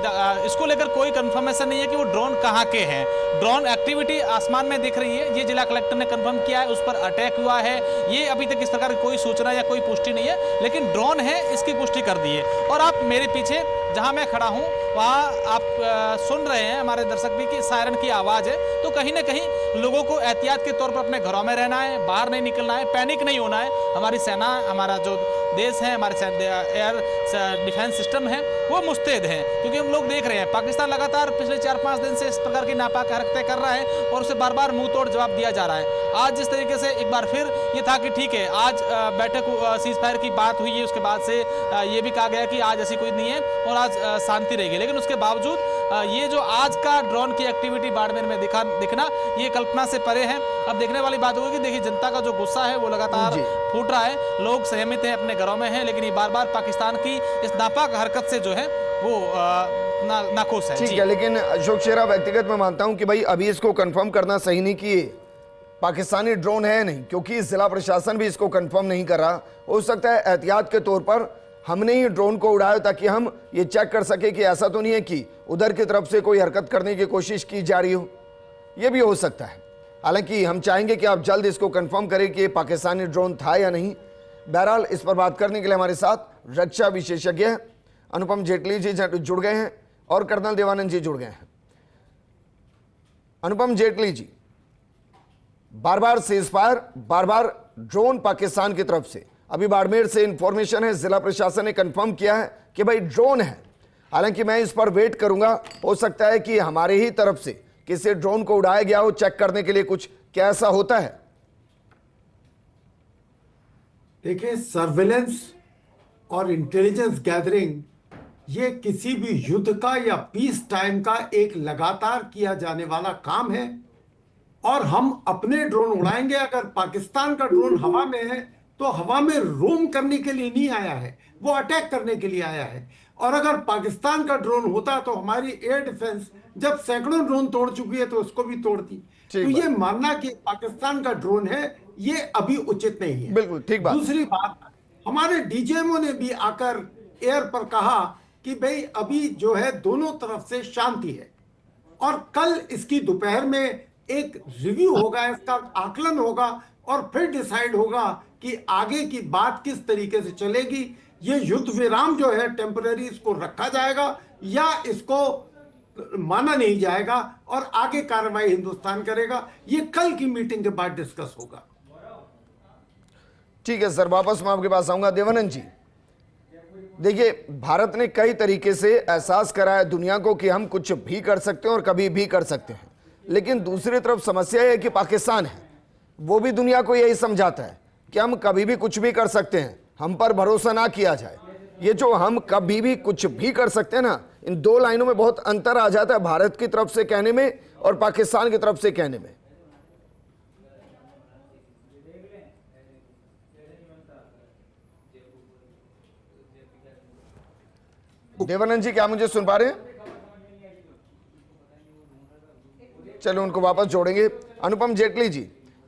इसको लेकर कोई कंफर्मेशन नहीं है कि वो ड्रोन कहाँ के हैं। ड्रोन एक्टिविटी आसमान में दिख रही है, ये जिला कलेक्टर ने कंफर्म किया है, उस पर अटैक हुआ है, ये अभी तक इस प्रकार की कोई सूचना या कोई पुष्टि नहीं है, लेकिन ड्रोन है इसकी पुष्टि कर दी है। और आप मेरे पीछे जहां मैं खड़ा हूं वहां आप सुन रहे हैं, हमारे दर्शक भी, कि सायरन की आवाज़ है। तो कहीं ना कहीं लोगों को एहतियात के तौर पर अपने घरों में रहना है, बाहर नहीं निकलना है, पैनिक नहीं होना है। हमारी सेना, हमारा जो देश है, हमारे एयर डिफेंस सिस्टम है वो मुस्तैद हैं, क्योंकि हम लोग देख रहे हैं पाकिस्तान लगातार पिछले 4-5 दिन से इस प्रकार की नापाक हरकतें कर रहा है और उसे बार बार मुंह तोड़ जवाब दिया जा रहा है। आज जिस तरीके से एक बार फिर ये था कि ठीक है, आज बैठक सीज फायर की बात हुई है, उसके बाद से ये भी कहा गया कि आज ऐसी कोई नहीं है और आज शांति रहेगी। लेकिन उसके बावजूद ये जो आज का ड्रोन की एक्टिविटी बाड़मेर में दिखना ये कल्पना से परे है। अब देखने वाली बात होगी कि देखिए जनता का जो गुस्सा है वो लगातार फूट रहा है, लोग सहमित हैं, अपने घरों में हैं, लेकिन ये बार बार पाकिस्तान की इस नापाक हरकत से जो है वो नाखुश है। ठीक है, लेकिन अशोक शेरा व्यक्तिगत मैं मानता हूं कि भाई अभी इसको कंफर्म करना सही नहीं कि पाकिस्तानी ड्रोन है नहीं, क्योंकि जिला प्रशासन भी इसको कंफर्म नहीं कर रहा। हो सकता है एहतियात के तौर पर हमने ही ड्रोन को उड़ाया ताकि हम ये चेक कर सके कि ऐसा तो नहीं है कि उधर की तरफ से कोई हरकत करने की कोशिश की जा रही हो, ये भी हो सकता है। हालांकि हम चाहेंगे कि आप जल्द इसको कंफर्म करें कि ये पाकिस्तानी ड्रोन था या नहीं। बहरहाल इस पर बात करने के लिए हमारे साथ रक्षा विशेषज्ञ अनुपम जेटली जी जुड़ गए हैं और कर्नल देवानंद जी जुड़ गए हैं। अनुपम जेटली जी, बार बार सीजफायर, बार बार ड्रोन पाकिस्तान की तरफ से, अभी बाड़मेर से इंफॉर्मेशन है, जिला प्रशासन ने कंफर्म किया है कि भाई ड्रोन है। हालांकि मैं इस पर वेट करूंगा, हो सकता है कि हमारे ही तरफ से किसी ड्रोन को उड़ाया गया हो चेक करने के लिए, कुछ क्या ऐसा होता है? देखिए, सर्वेलेंस और इंटेलिजेंस गैदरिंग ये किसी भी युद्ध का या पीस टाइम का एक लगातार किया जाने वाला काम है। और हम अपने ड्रोन उड़ाएंगे, अगर पाकिस्तान का ड्रोन हवा में है तो हवा में रोम करने के लिए नहीं आया है, वो अटैक करने के लिए आया है। और अगर पाकिस्तान का ड्रोन होता तो हमारी एयर डिफेंस जब सैकड़ों ड्रोन तोड़ चुकी है तो उसको भी तोड़ती। तो ये मानना कि पाकिस्तान का ड्रोन है ये अभी उचित नहीं है। बिल्कुल ठीक बात। दूसरी बात, हमारे डीजीएमओ ने भी आकर एयर पर कहा कि भाई अभी जो है दोनों तरफ से शांति है और कल इसकी दोपहर में एक रिव्यू होगा, इसका आकलन होगा और फिर डिसाइड होगा कि आगे की बात किस तरीके से चलेगी। ये युद्ध विराम जो है टेम्पररी, इसको रखा जाएगा या इसको माना नहीं जाएगा और आगे कार्रवाई हिंदुस्तान करेगा, ये कल की मीटिंग के बाद डिस्कस होगा। ठीक है सर, वापस मैं आपके पास आऊंगा। देवानंद जी, देखिए भारत ने कई तरीके से एहसास कराया दुनिया को कि हम कुछ भी कर सकते हैं और कभी भी कर सकते हैं, लेकिन दूसरी तरफ समस्या है कि पाकिस्तान है, वो भी दुनिया को यही समझाता है कि हम कभी भी कुछ भी कर सकते हैं, हम पर भरोसा ना किया जाए। ये जो हम कभी भी कुछ भी कर सकते हैं ना, इन दो लाइनों में बहुत अंतर आ जाता है, भारत की तरफ से कहने में और पाकिस्तान की तरफ से कहने में। देवानंद जी, क्या मुझे सुन पा रहे हैं? चलो उनको वापस जोड़ेंगे। अनुपम जेटली जी,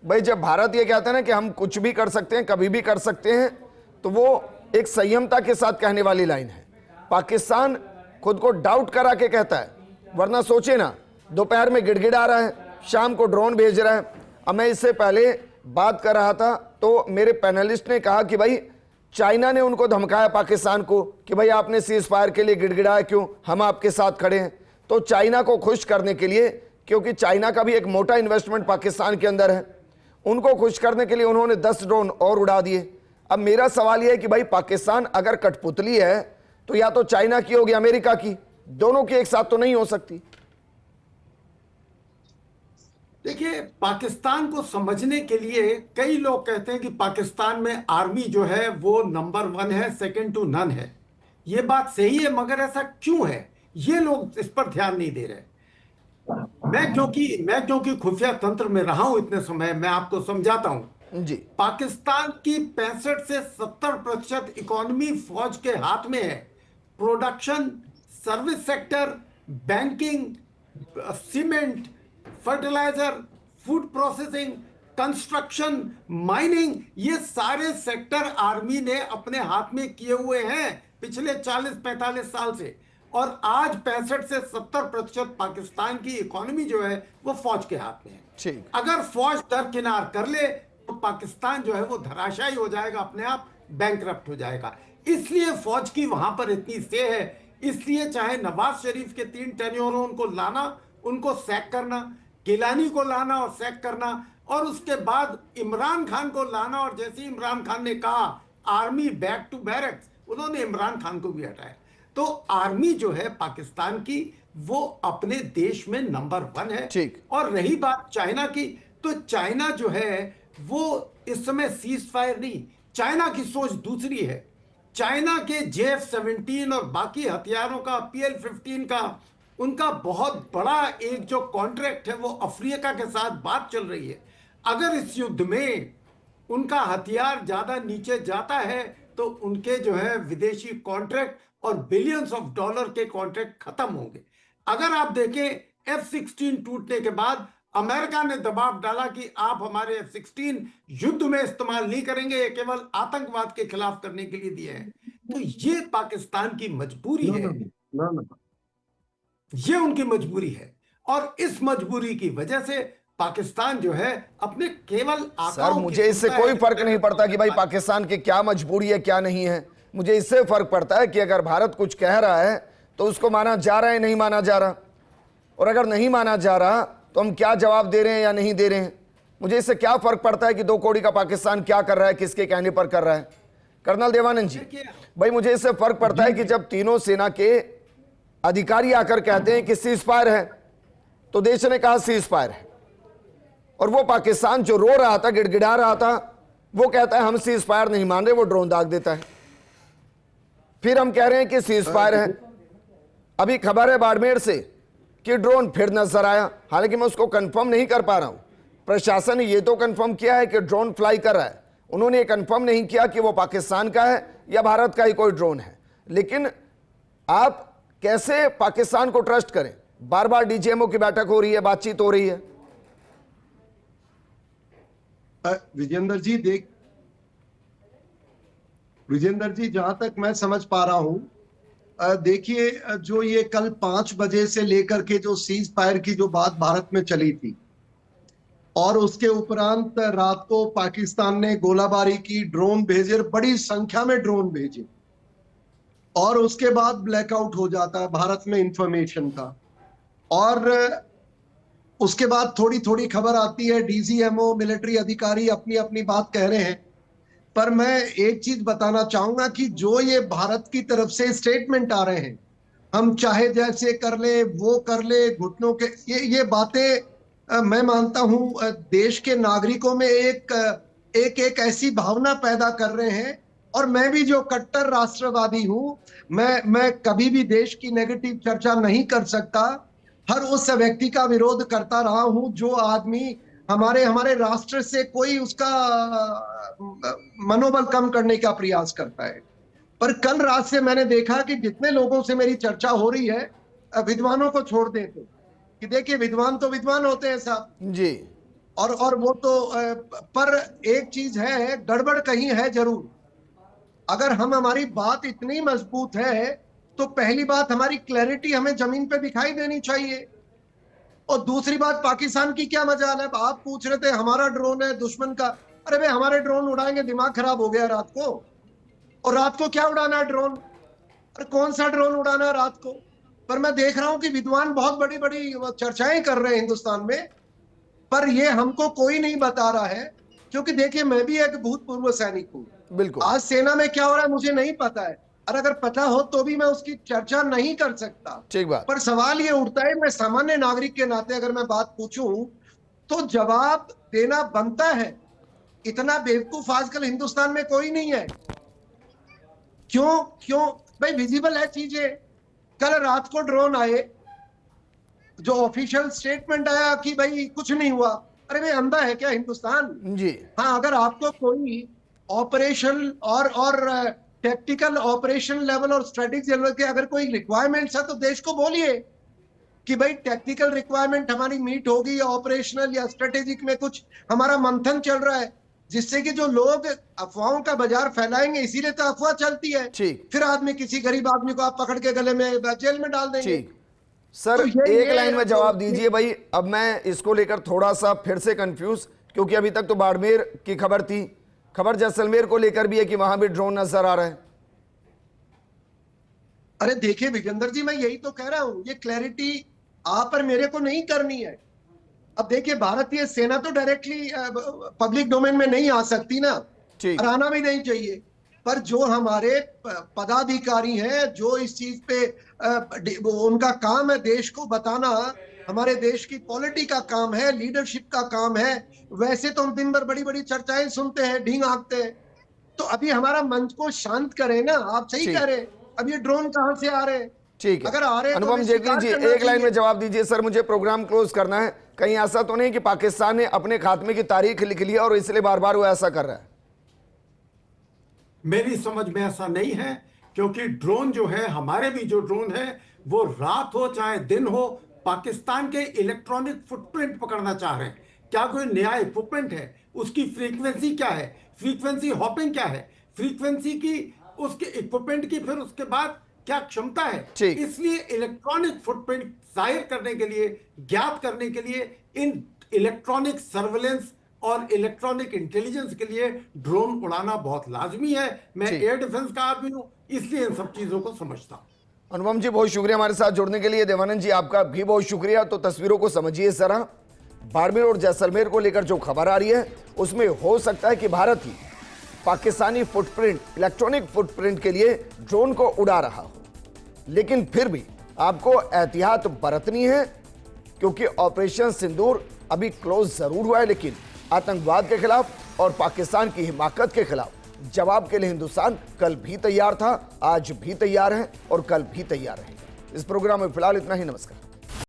भाई जब भारत ये कहता है ना कि हम कुछ भी कर सकते हैं, कभी भी कर सकते हैं, तो वो एक संयमता के साथ कहने वाली लाइन है। पाकिस्तान खुद को डाउट करा के कहता है, वरना सोचे ना, दोपहर में गिड़गिड़ा रहा है, शाम को ड्रोन भेज रहा है। अब मैं इससे पहले बात कर रहा था तो मेरे पैनलिस्ट ने कहा कि भाई चाइना ने उनको धमकाया पाकिस्तान को कि भाई आपने सीज फायर के लिए गिड़गिड़ाया क्यों, हम आपके साथ खड़े हैं। तो चाइना को खुश करने के लिए, क्योंकि चाइना का भी एक मोटा इन्वेस्टमेंट पाकिस्तान के अंदर है, उनको खुश करने के लिए उन्होंने 10 ड्रोन और उड़ा दिए। अब मेरा सवाल यह है कि भाई पाकिस्तान अगर कठपुतली है तो या तो चाइना की होगी, अमेरिका की, दोनों की एक साथ तो नहीं हो सकती। देखिए, पाकिस्तान को समझने के लिए कई लोग कहते हैं कि पाकिस्तान में आर्मी जो है वो नंबर 1 है, सेकंड टू नन है। ये बात सही है, मगर ऐसा क्यों है ये लोग इस पर ध्यान नहीं दे रहे। मैं क्योंकि खुफिया तंत्र में रहा हूं इतने समय, मैं आपको समझाता हूं जी। पाकिस्तान की 65 से 70% इकोनॉमी फौज के हाथ में है। Production, service sector, banking, cement, fertiliser, food processing, construction, mining, ये सारे सेक्टर आर्मी ने अपने हाथ में किए हुए हैं पिछले 40-45 साल से। और आज 65 से 70% पाकिस्तान की इकोनॉमी जो है वो फौज के हाथ में है। ठीक। अगर फौज दरकिनार कर ले तो पाकिस्तान जो है वो धराशायी हो जाएगा, अपने आप बैंकरप्ट हो जाएगा। इसलिए फौज की वहां पर इतनी से है। इसलिए चाहे नवाज शरीफ के 3 टेन्योर उनको लाना, उनको सैक करना, गिलानी को लाना और सैक करना, और उसके बाद इमरान खान को लाना, और जैसे ही इमरान खान ने कहा आर्मी बैक टू बैरक्स, उन्होंने इमरान खान को भी हटाया। तो आर्मी जो है पाकिस्तान की वो अपने देश में नंबर 1 है। ठीक। और रही बात चाइना की, तो चाइना जो है वो इस समय सीज फायर नहीं, चाइना की सोच दूसरी है। चाइना के JF-17 और बाकी हथियारों का, PL-15 का, उनका बहुत बड़ा एक जो कॉन्ट्रैक्ट है वो अफ्रीका के साथ बात चल रही है। अगर इस युद्ध में उनका हथियार ज्यादा नीचे जाता है तो उनके जो है विदेशी कॉन्ट्रैक्ट और बिलियंस ऑफ डॉलर के कॉन्ट्रैक्ट खत्म होंगे। अगर आप देखें F-16 टूटने के बाद अमेरिका ने दबाव डाला कि आप हमारे F-16 युद्ध में इस्तेमाल नहीं करेंगे, ये केवल आतंकवाद के खिलाफ करने के लिए दिए हैं। तो ये पाकिस्तान की मजबूरी है, ये उनकी मजबूरी है, और इस मजबूरी की वजह से पाकिस्तान जो है अपने केवल सर, मुझे इससे कोई फर्क नहीं पड़ता कि भाई पाकिस्तान की क्या मजबूरी है क्या नहीं है। मुझे इससे फर्क पड़ता है कि अगर भारत कुछ कह रहा है तो उसको माना जा रहा है, नहीं माना जा रहा, और अगर नहीं माना जा रहा तो हम क्या जवाब दे रहे हैं या नहीं दे रहे हैं। मुझे इससे क्या फर्क पड़ता है कि 2 कौड़ी का पाकिस्तान क्या कर रहा है, किसके कहने पर कर रहा है। कर्नल देवानंद जी, भाई मुझे इससे फर्क पड़ता है कि जब तीनों सेना के अधिकारी आकर कहते हैं कि सीज फायर है, तो देश ने कहा सीज फायर है, और वो पाकिस्तान जो रो रहा था, गिड़गिड़ा रहा था, वो कहता है हम सीज फायर नहीं मान रहे, वो ड्रोन दाग देता है। फिर हम कह रहे हैं कि सीज फायर है। अभी खबर है बाड़मेर से कि ड्रोन फिर नजर आया, हालांकि मैं उसको कंफर्म नहीं कर पा रहा हूं। प्रशासन ने यह तो कंफर्म किया है कि ड्रोन फ्लाई कर रहा है, उन्होंने ये कंफर्म नहीं किया कि वो पाकिस्तान का है या भारत का ही कोई ड्रोन है। लेकिन आप कैसे पाकिस्तान को ट्रस्ट करें? बार बार DGMO की बैठक हो रही है, बातचीत हो रही है। विजेंद्र जी, जहां तक मैं समझ पा रहा हूं, देखिए जो ये कल 5 बजे से लेकर के जो सीज फायर की जो बात भारत में चली थी, और उसके उपरांत रात को पाकिस्तान ने गोलाबारी की, ड्रोन भेजे, बड़ी संख्या में ड्रोन भेजे, और उसके बाद ब्लैकआउट हो जाता है भारत में इंफॉर्मेशन का। और उसके बाद थोड़ी थोड़ी खबर आती है, DGMO मिलिट्री अधिकारी अपनी अपनी बात कह रहे हैं। पर मैं एक चीज बताना चाहूंगा कि जो ये भारत की तरफ से स्टेटमेंट आ रहे हैं, हम चाहे जैसे कर ले, वो कर ले, घुटनों के, ये बातें मैं मानता हूं देश के नागरिकों में एक ऐसी भावना पैदा कर रहे हैं। और मैं भी जो कट्टर राष्ट्रवादी हूं, मैं कभी भी देश की नेगेटिव चर्चा नहीं कर सकता। हर उस व्यक्ति का विरोध करता रहा हूं जो आदमी हमारे राष्ट्र से कोई उसका मनोबल कम करने का प्रयास करता है। पर कल रात से मैंने देखा कि जितने लोगों से मेरी चर्चा हो रही है, विद्वानों को छोड़ देते कि देखिए विद्वान तो विद्वान होते हैं साहब जी, और वो तो पर एक चीज है, गड़बड़ कहीं है जरूर। अगर हमारी बात इतनी मजबूत है तो पहली बात हमारी क्लैरिटी हमें जमीन पे दिखाई देनी चाहिए। और दूसरी बात, पाकिस्तान की क्या मजाल है? आप पूछ रहे थे हमारा ड्रोन है दुश्मन का। अरे भाई, हमारे ड्रोन उड़ाएंगे, दिमाग खराब हो गया रात को? और रात को क्या उड़ाना है ड्रोन? अरे कौन सा ड्रोन उड़ाना है रात को? पर मैं देख रहा हूं कि विद्वान बहुत बड़ी बड़ी चर्चाएं कर रहे हैं हिंदुस्तान में, पर ये हमको कोई नहीं बता रहा है। क्योंकि देखिए, मैं भी एक भूतपूर्व सैनिक हूँ। बिल्कुल। आज सेना में क्या हो रहा है मुझे नहीं पता है, और अगर पता हो तो भी मैं उसकी चर्चा नहीं कर सकता। ठीक बात। पर सवाल ये उठता है, मैं सामान्य नागरिक के नाते अगर मैं बात पूछूं तो जवाब देना बनता है। इतना बेवकूफ आजकल हिंदुस्तान में कोई नहीं है। क्यों भाई, विजिबल है चीजें। कल रात को ड्रोन आए, जो ऑफिशियल स्टेटमेंट आया कि भाई कुछ नहीं हुआ। अरे भाई, अंधा है क्या हिंदुस्तान? जी हाँ, अगर आपको कोई ऑपरेशन और टेक्टिकल ऑपरेशन लेवल और स्ट्रेटेजिक लेवल के अगर कोई रिक्वायरमेंट्स है तो देश को बोलिए कि भाई टेक्निकल रिक्वायरमेंट हमारी मीट होगी, या ऑपरेशनल या स्ट्रेटेजिक में कुछ हमारा मंथन चल रहा है, जिससे कि जो लोग अफवाहों का बाजार फैलाएंगे, इसीलिए तो अफवाह चलती है। फिर आदमी, किसी गरीब आदमी को आप पकड़ के गले में जेल में डाल देंगे। ठीक सर, तो एक लाइन में जवाब दीजिए भाई। अब मैं इसको लेकर थोड़ा सा फिर से कंफ्यूज, क्योंकि अभी तक तो बाड़मेर की खबर थी, खबर जैसलमेर को लेकर भी है कि वहां भी ड्रोन नजर आ रहा है। अरे देखिए विजेंद्र जी, मैं यही तो कह रहा हूं, ये क्लैरिटी आप और मेरे को नहीं करनी है। अब देखिए, भारतीय सेना तो डायरेक्टली पब्लिक डोमेन में नहीं आ सकती ना, और आना भी नहीं चाहिए। पर जो हमारे पदाधिकारी हैं, जो इस चीज पे उनका काम है देश को बताना, हमारे देश की पॉलिटी का काम है, लीडरशिप का काम है। वैसे तो हम दिन भर बड़ी बड़ी चर्चाएं सुनते हैं, ढींग हाँकते हैं, तो अभी हमारा मंच को शांत करें ना, आप सही ठीक। कह रहे हैं। अब ये ड्रोन कहां से आ रहे हैं? ठीक है, अगर आ रहे हैं तो अनुपम हमें जेटली स्वीकार जी करना एक लाइन चाहिए। में जवाब दीजिए। सर मुझे प्रोग्राम क्लोज करना है। कहीं ऐसा तो नहीं कि पाकिस्तान ने अपने खात्मे की तारीख लिख ली और इसलिए बार बार वो ऐसा कर रहा है? मेरी समझ में ऐसा नहीं है, क्योंकि ड्रोन जो है, हमारे भी जो ड्रोन है, वो रात हो चाहे दिन हो, पाकिस्तान के इलेक्ट्रॉनिक फुटप्रिंट पकड़ना चाह रहे हैं। क्या कोई नया इक्विपमेंट है? उसकी फ्रीक्वेंसी क्या है? फ्रीक्वेंसी हॉपिंग क्या है? फ्रीक्वेंसी की, उसके इक्विपमेंट की, फिर उसके बाद क्या क्षमता है? ठीक। इसलिए इलेक्ट्रॉनिक फुटप्रिंट जाहिर करने के लिए, ज्ञात करने के लिए, इन इलेक्ट्रॉनिक सर्वेलेंस और इलेक्ट्रॉनिक इंटेलिजेंस के लिए ड्रोन उड़ाना बहुत लाजमी है। मैं ठीक। एयर डिफेंस का आदमी हूं, इसलिए इन सब चीजों को समझता हूं। अनुपम जी बहुत शुक्रिया हमारे साथ जुड़ने के लिए। देवानंद जी आपका भी बहुत शुक्रिया। तो तस्वीरों को समझिए जरा। बाड़मेर और जैसलमेर को लेकर जो खबर आ रही है उसमें हो सकता है कि भारत ही पाकिस्तानी फुटप्रिंट, इलेक्ट्रॉनिक फुटप्रिंट के लिए ड्रोन को उड़ा रहा हो। लेकिन फिर भी आपको एहतियात बरतनी है, क्योंकि ऑपरेशन सिंदूर अभी क्लोज जरूर हुआ है, लेकिन आतंकवाद के खिलाफ और पाकिस्तान की हिमाकत के खिलाफ जवाब के लिए हिंदुस्तान कल भी तैयार था, आज भी तैयार है और कल भी तैयार रहेगा। इस प्रोग्राम में फिलहाल इतना ही। नमस्कार।